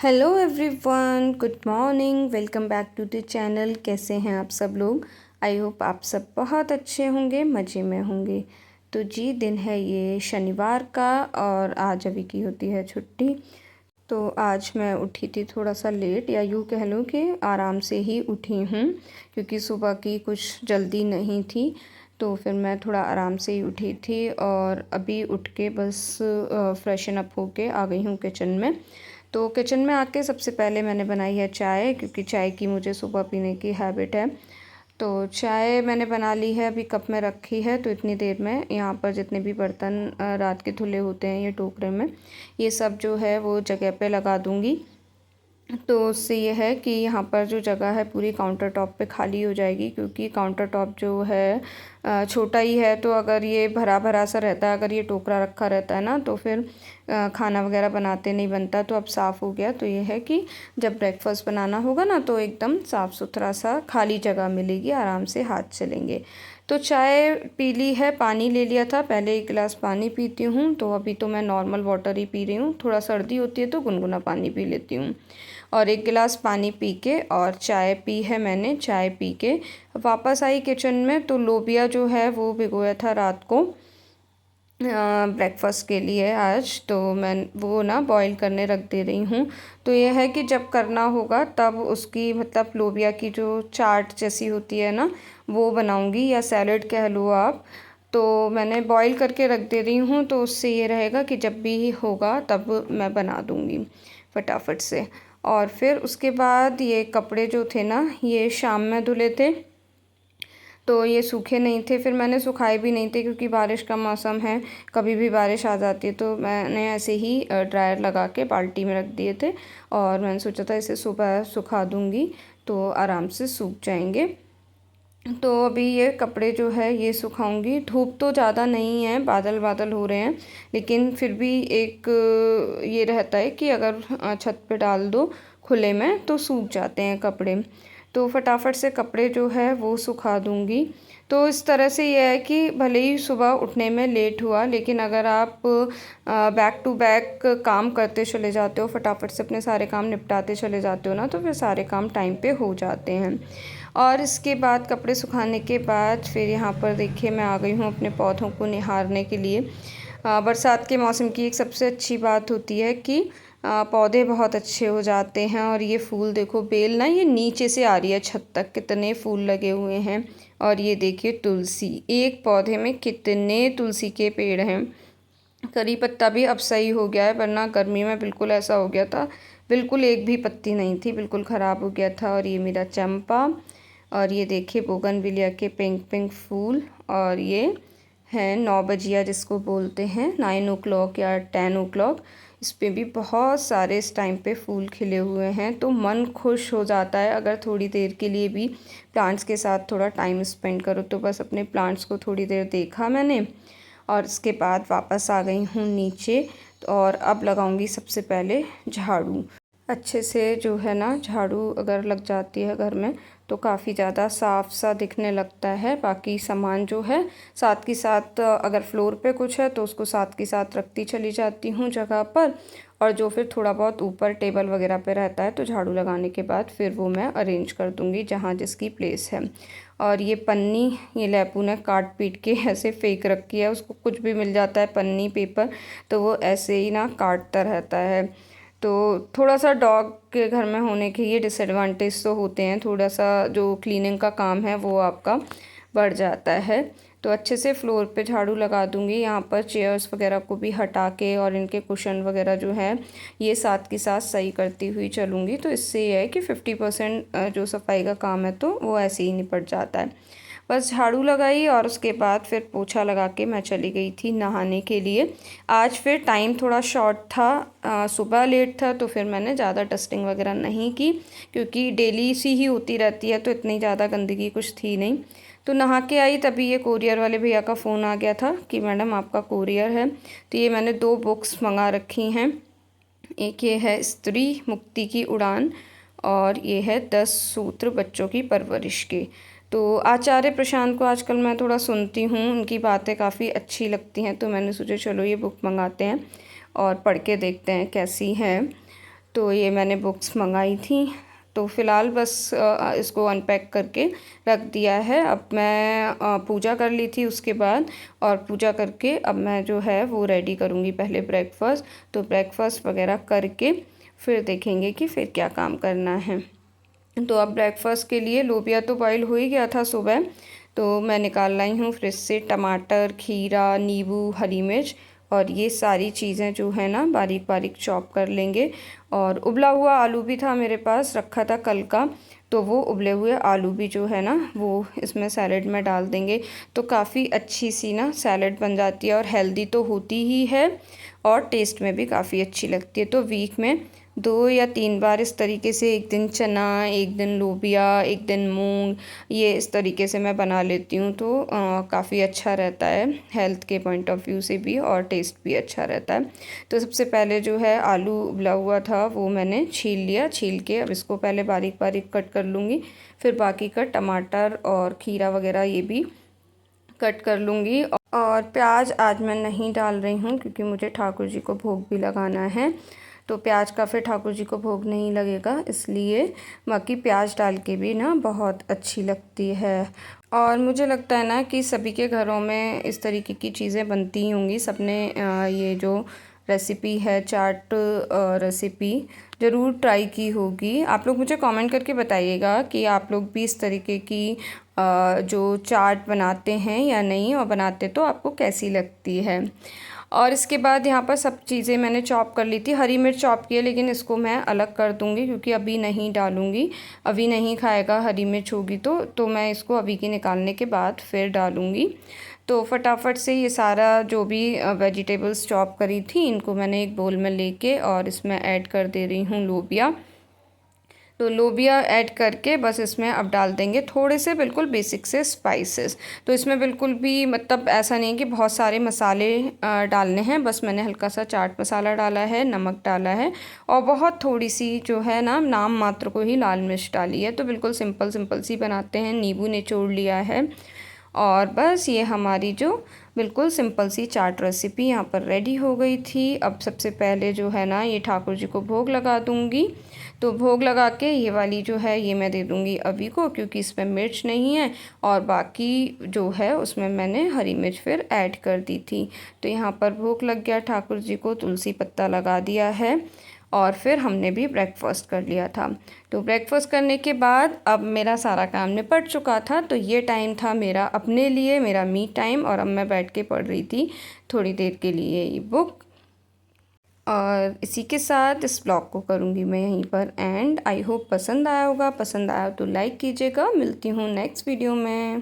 Hello everyone, good morning. Welcome back to the channel. कैसे हैं आप सब लोग? आई होप आप सब बहुत अच्छे होंगे, मज़े में होंगे। तो जी, दिन है ये शनिवार का और आज अभी की होती है छुट्टी। तो आज मैं उठी थी थोड़ा सा लेट, या यूँ कह लूँ कि आराम से ही उठी हूँ, क्योंकि सुबह की कुछ जल्दी नहीं थी। तो फिर मैं थोड़ा आराम से ही उठी थी और अभी उठ के बस फ्रेशन अप होके आ गई हूँ किचन में। तो किचन में आके सबसे पहले मैंने बनाई है चाय, क्योंकि चाय की मुझे सुबह पीने की हैबिट है। तो चाय मैंने बना ली है, अभी कप में रखी है। तो इतनी देर में यहाँ पर जितने भी बर्तन रात के धुले होते हैं ये टोकरे में, ये सब जो है वो जगह पे लगा दूँगी। तो उससे ये है कि यहाँ पर जो जगह है पूरी काउंटर टॉप पे खाली हो जाएगी, क्योंकि काउंटर टॉप जो है छोटा ही है। तो अगर ये भरा भरा सा रहता है, अगर ये टोकरा रखा रहता है ना, तो फिर खाना वगैरह बनाते नहीं बनता। तो अब साफ़ हो गया। तो ये है कि जब ब्रेकफास्ट बनाना होगा ना, तो एकदम साफ़ सुथरा सा खाली जगह मिलेगी, आराम से हाथ चलेंगे। तो चाय पी ली है, पानी ले लिया था, पहले एक गिलास पानी पीती हूँ। तो अभी तो मैं नॉर्मल वाटर ही पी रही हूँ, थोड़ा सर्दी होती है तो गुनगुना पानी पी लेती हूँ। और एक गिलास पानी पी के और चाय पी है मैंने। चाय पी के वापस आई किचन में। तो लोबिया जो है वो भिगोया था रात को ब्रेकफास्ट के लिए आज, तो मैं वो ना बॉईल करने रख दे रही हूँ। तो ये है कि जब करना होगा तब उसकी, मतलब लोबिया की जो चाट जैसी होती है ना, वो बनाऊँगी, या सैलेड कह लो आप। तो मैंने बॉईल करके रख दे रही हूँ, तो उससे ये रहेगा कि जब भी होगा तब मैं बना दूँगी फटाफट से। और फिर उसके बाद ये कपड़े जो थे ना, ये शाम में धुले थे, तो ये सूखे नहीं थे। फिर मैंने सुखाए भी नहीं थे, क्योंकि बारिश का मौसम है, कभी भी बारिश आ जाती है। तो मैंने ऐसे ही ड्रायर लगा के बाल्टी में रख दिए थे, और मैंने सोचा था इसे सुबह सुखा दूँगी तो आराम से सूख जाएंगे। तो अभी ये कपड़े जो है ये सुखाऊंगी। धूप तो ज़्यादा नहीं है, बादल बादल हो रहे हैं, लेकिन फिर भी एक ये रहता है कि अगर छत पे डाल दो खुले में तो सूख जाते हैं कपड़े। तो फटाफट से कपड़े जो है वो सुखा दूंगी। तो इस तरह से ये है कि भले ही सुबह उठने में लेट हुआ, लेकिन अगर आप बैक टू बैक काम करते चले जाते हो, फटाफट से अपने सारे काम निपटाते चले जाते हो ना, तो फिर सारे काम टाइम पे हो जाते हैं। और इसके बाद कपड़े सुखाने के बाद फिर यहाँ पर देखिए मैं आ गई हूँ अपने पौधों को निहारने के लिए। बरसात के मौसम की एक सबसे अच्छी बात होती है कि पौधे बहुत अच्छे हो जाते हैं। और ये फूल देखो, बेल ना ये नीचे से आ रही है छत तक, कितने फूल लगे हुए हैं। और ये देखिए तुलसी, एक पौधे में कितने तुलसी के पेड़ हैं। करी पत्ता भी अब सही हो गया है, वरना गर्मी में बिल्कुल ऐसा हो गया था, बिल्कुल एक भी पत्ती नहीं थी, बिल्कुल ख़राब हो गया था। और ये मेरा चंपा, और ये देखिए बोगनविलिया के पिंक पिंक फूल। और ये है 9 बजिया जिसको बोलते हैं, 9 o'clock या 10 o'clock। इस पे भी बहुत सारे इस टाइम पे फूल खिले हुए हैं। तो मन खुश हो जाता है अगर थोड़ी देर के लिए भी प्लांट्स के साथ थोड़ा टाइम स्पेंड करो। तो बस अपने प्लांट्स को थोड़ी देर देखा मैंने, और इसके बाद वापस आ गई हूँ नीचे। और अब लगाऊंगी सबसे पहले झाड़ू। अच्छे से जो है ना, झाड़ू अगर लग जाती है घर में तो काफ़ी ज़्यादा साफ़ सा दिखने लगता है। बाकी सामान जो है साथ के साथ, अगर फ्लोर पे कुछ है तो उसको साथ के साथ रखती चली जाती हूँ जगह पर। और जो फिर थोड़ा बहुत ऊपर टेबल वगैरह पे रहता है, तो झाड़ू लगाने के बाद फिर वो मैं अरेंज कर दूँगी जहाँ जिसकी प्लेस है। और ये पन्नी, ये लैपू ने काट पीट के ऐसे फेंक रखी है, उसको कुछ भी मिल जाता है, पन्नी पेपर, तो वो ऐसे ही ना काटता रहता है। तो थोड़ा सा डॉग के घर में होने के ये डिसएडवांटेज तो होते हैं, थोड़ा सा जो क्लीनिंग का काम है वो आपका बढ़ जाता है। तो अच्छे से फ्लोर पे झाड़ू लगा दूंगी। यहाँ पर चेयर्स वगैरह को भी हटा के और इनके कुशन वगैरह जो है ये साथ के साथ सही करती हुई चलूँगी। तो इससे ये है कि 50% जो सफाई का काम है तो वो ऐसे ही निपट जाता है। बस झाड़ू लगाई और उसके बाद फिर पोछा लगा के मैं चली गई थी नहाने के लिए। आज फिर टाइम थोड़ा शॉर्ट था, सुबह लेट था, तो फिर मैंने ज़्यादा डस्टिंग वगैरह नहीं की, क्योंकि डेली सी ही होती रहती है, तो इतनी ज़्यादा गंदगी कुछ थी नहीं। तो नहा के आई तभी ये कोरियर वाले भैया का फ़ोन आ गया था कि मैडम आपका कोरियर है। तो ये मैंने 2 बुक्स मंगा रखी हैं। एक ये है स्त्री मुक्ति की उड़ान, और ये है 10 सूत्र बच्चों की परवरिश के। तो आचार्य प्रशांत को आजकल मैं थोड़ा सुनती हूँ, उनकी बातें काफ़ी अच्छी लगती हैं, तो मैंने सोचा चलो ये बुक मंगाते हैं और पढ़ के देखते हैं कैसी हैं। तो ये मैंने बुक्स मंगाई थी। तो फ़िलहाल बस इसको अनपैक करके रख दिया है। अब मैं पूजा कर ली थी उसके बाद, और पूजा करके अब मैं जो है वो रेडी करूँगी पहले ब्रेकफ़ास्ट। तो ब्रेकफ़ास्ट वगैरह करके फिर देखेंगे कि फिर क्या काम करना है। तो अब ब्रेकफ़ास्ट के लिए लोबिया तो बॉईल हो ही गया था सुबह, तो मैं निकाल लाई हूँ फ्रिज से टमाटर, खीरा, नींबू, हरी मिर्च, और ये सारी चीज़ें जो है ना बारीक बारीक चॉप कर लेंगे। और उबला हुआ आलू भी था मेरे पास, रखा था कल का, तो वो उबले हुए आलू भी जो है ना वो इसमें सैलेड में डाल देंगे। तो काफ़ी अच्छी सी ना सैलेड बन जाती है, और हेल्दी तो होती ही है और टेस्ट में भी काफ़ी अच्छी लगती है। तो वीक में 2 या 3 बार इस तरीके से, एक दिन चना, एक दिन लोबिया, एक दिन मूंग, ये इस तरीके से मैं बना लेती हूँ। तो काफ़ी अच्छा रहता है हेल्थ के पॉइंट ऑफ व्यू से भी, और टेस्ट भी अच्छा रहता है। तो सबसे पहले जो है आलू उबला हुआ था वो मैंने छील लिया। छील के अब इसको पहले बारीक बारीक कट कर लूँगी, फिर बाकी का टमाटर और खीरा वगैरह ये भी कट कर लूँगी। और प्याज आज मैं नहीं डाल रही हूँ क्योंकि मुझे ठाकुर जी को भोग भी लगाना है, तो प्याज का फिर ठाकुर जी को भोग नहीं लगेगा इसलिए। बाकी प्याज डाल के भी ना बहुत अच्छी लगती है। और मुझे लगता है ना कि सभी के घरों में इस तरीके की चीज़ें बनती ही होंगी। सबने ये जो रेसिपी है चाट रेसिपी ज़रूर ट्राई की होगी। आप लोग मुझे कमेंट करके बताइएगा कि आप लोग भी इस तरीके की जो चाट बनाते हैं या नहीं, और बनाते तो आपको कैसी लगती है। और इसके बाद यहाँ पर सब चीज़ें मैंने चॉप कर ली थी। हरी मिर्च चॉप की है, लेकिन इसको मैं अलग कर दूँगी क्योंकि अभी नहीं डालूँगी, अभी नहीं खाएगा हरी मिर्च होगी तो मैं इसको अभी की निकालने के बाद फिर डालूँगी। तो फटाफट से ये सारा जो भी वेजिटेबल्स चॉप करी थी इनको मैंने एक बोल में लेके और इसमें ऐड कर दे रही हूँ लोबिया। तो लोबिया ऐड करके बस इसमें अब डाल देंगे थोड़े से बिल्कुल बेसिक से स्पाइसेस। तो इसमें बिल्कुल भी मतलब ऐसा नहीं कि बहुत सारे मसाले डालने हैं, बस मैंने हल्का सा चाट मसाला डाला है, नमक डाला है, और बहुत थोड़ी सी जो है ना नाम मात्र को ही लाल मिर्च डाली है। तो बिल्कुल सिंपल सिंपल सी बनाते हैं। नींबू निचोड़ लिया है, और बस ये हमारी जो बिल्कुल सिंपल सी चाट रेसिपी यहाँ पर रेडी हो गई थी। अब सबसे पहले जो है ना ये ठाकुर जी को भोग लगा दूँगी। तो भोग लगा के ये वाली जो है ये मैं दे दूँगी अभी को, क्योंकि इसमें मिर्च नहीं है, और बाकी जो है उसमें मैंने हरी मिर्च फिर ऐड कर दी थी। तो यहाँ पर भोग लग गया ठाकुर जी को, तुलसी पत्ता लगा दिया है, और फिर हमने भी ब्रेकफ़ास्ट कर लिया था। तो ब्रेकफ़ास्ट करने के बाद अब मेरा सारा काम निपट चुका था। तो ये टाइम था मेरा अपने लिए, मेरा मी टाइम, और अब मैं बैठ के पढ़ रही थी थोड़ी देर के लिए ये बुक। और इसी के साथ इस ब्लॉग को करूँगी मैं यहीं पर एंड। आई होप पसंद आया होगा, पसंद आया तो लाइक कीजिएगा। मिलती हूँ नेक्स्ट वीडियो में।